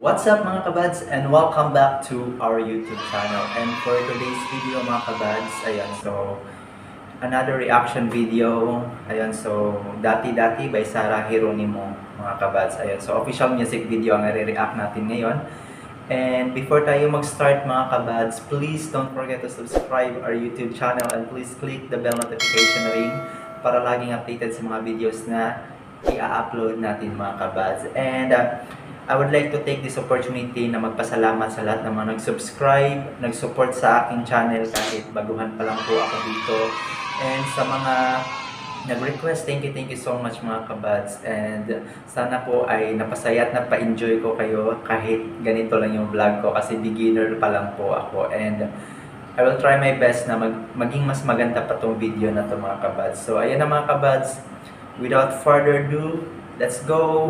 What's up mga kabads and welcome back to our YouTube channel. And for today's video mga kabads, ayan, so another reaction video. Ayan, so Dati-Dati by Sarah Geronimo mga kabads. Ayan, so official music video ang i-react natin ngayon. And before tayo mag-start mga kabads, please don't forget to subscribe our YouTube channel and please click the bell notification ring para laging updated sa mga videos na i-upload natin mga kabads. And I would like to take this opportunity na magpasalamat sa lahat ng mga nag-subscribe, nag-support sa aking channel kahit baguhan pa lang po ako dito. And sa mga nag-request, thank you so much mga kabads. And sana po ay napasaya at napa-enjoy ko kayo kahit ganito lang yung vlog ko kasi beginner pa lang po ako. And I will try my best na maging mas maganda pa tong video na to mga kabads. So ayan na mga kabads, without further ado, let's go!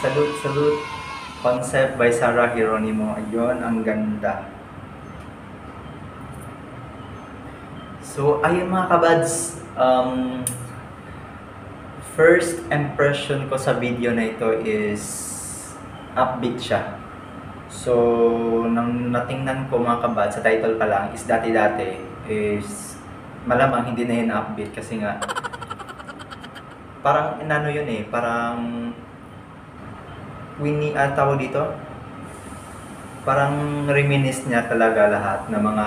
Salute, salute. Concept by Sarah Geronimo. Ayun, ang ganda. So, ayun mga kabads, first impression ko sa video na ito is upbeat siya. So, nang natingnan ko mga kabads, sa title pa lang is dati-dati, is malamang hindi na yun upbeat kasi nga parang inano yun eh, parang tawag dito, parang reminisce niya talaga lahat ng mga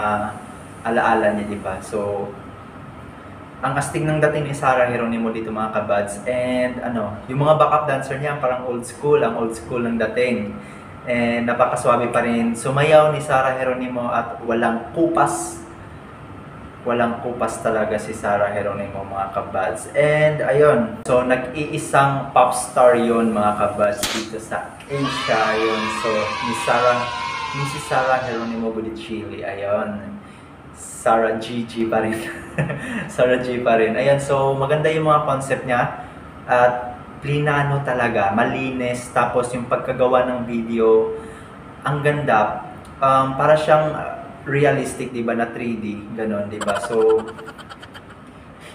alaala niya, di ba? So, ang astig ng dating ni Sarah Geronimo dito mga kabads, and yung mga backup dancer niya parang old school, ang old school ng dating. And napakaswabe pa rin sumayaw ni Sarah Geronimo at walang kupas. Walang kupas talaga si Sarah Geronimo mga kabads. And ayun, so nag-iisang pop star yon mga kabads dito sa Asia. Ayun, so si Sarah Geronimo Budichili. Ayun, Sarah Gigi pa rin. Sarah G pa rin. Ayan, so maganda yung mga concept niya. At plinano talaga, malinis. Tapos yung pagkagawa ng video, ang ganda. Para siyang realistic, di ba, na 3D. Ganon, di ba? So,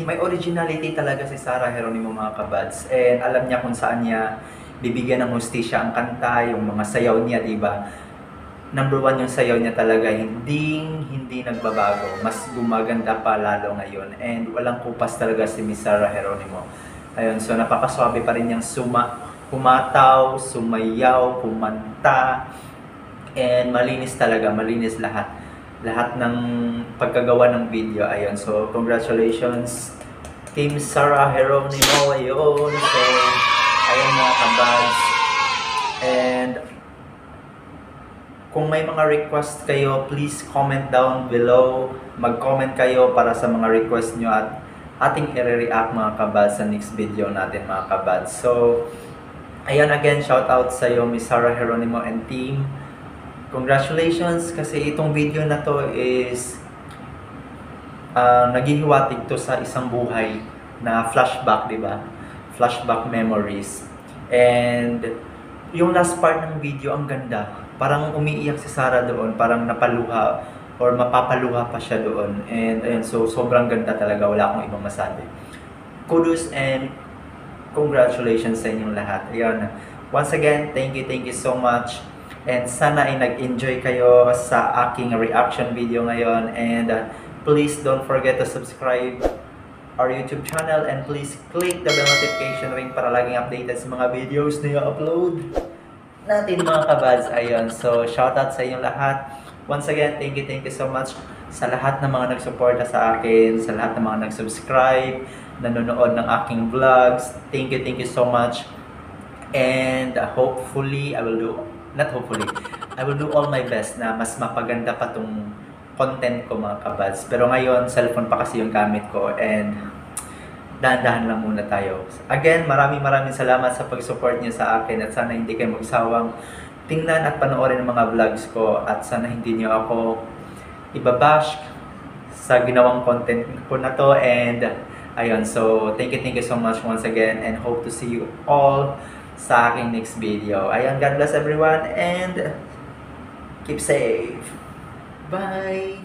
may originality talaga si Sarah Geronimo mga kabads. And alam niya kung saan niya bibigyan ng hustisya ang kanta, yung mga sayaw niya, di ba? Number 1 yung sayaw niya talaga, hindi nagbabago. Mas gumaganda pa lalo ngayon. And walang kupas talaga si Miss Sarah Geronimo. Ayun, so napakaswabe pa rin niyang humataw, sumayaw, kumanta. And malinis talaga, malinis lahat. Lahat ng pagkagawa ng video. Ayun, so congratulations Team Sarah Geronimo. Ayun, so ayun mga kabads. And kung may mga request kayo, please comment down below. Mag-comment kayo para sa mga request nyo at ating i-react mga kabads sa next video natin mga kabads. So, ayan again, shout out sa iyo Miss Sarah Geronimo and team. Congratulations kasi itong video na to is naghihiwatig to sa isang buhay na flashback, di ba? Flashback memories. And yung last part ng video, ang ganda. Parang umiiyak si Sarah doon, parang napaluha or mapapaluha pa siya doon. And ayun, so sobrang ganda talaga, wala akong ibang masabi. Kudos and congratulations sa inyong lahat. Ayun, once again, thank you so much. And sana ay nag-enjoy kayo sa aking reaction video ngayon. And please don't forget to subscribe our YouTube channel and please click the bell notification ring para laging updated sa mga videos na i-upload natin mga kabads. Ayun, so shoutout sa inyong lahat. Once again, thank you so much sa lahat ng mga nagsuporta sa akin, sa lahat ng mga nag-subscribe, nanonood ng aking vlogs. Thank you so much. And hopefully, I will do all my best na mas mapaganda pa tong content ko mga kabads. Pero ngayon, cellphone pa kasi yung gamit ko and dahan-dahan lang muna tayo. Again, maraming salamat sa pag-support niyo sa akin at sana hindi kayo magsawang tingnan at panoorin ang mga vlogs ko at sana hindi niyo ako ibabash sa ginawang content ko na to. And ayun, so thank you so much once again and hope to see you all sa aking next video. Ayun, God bless everyone and keep safe. Bye!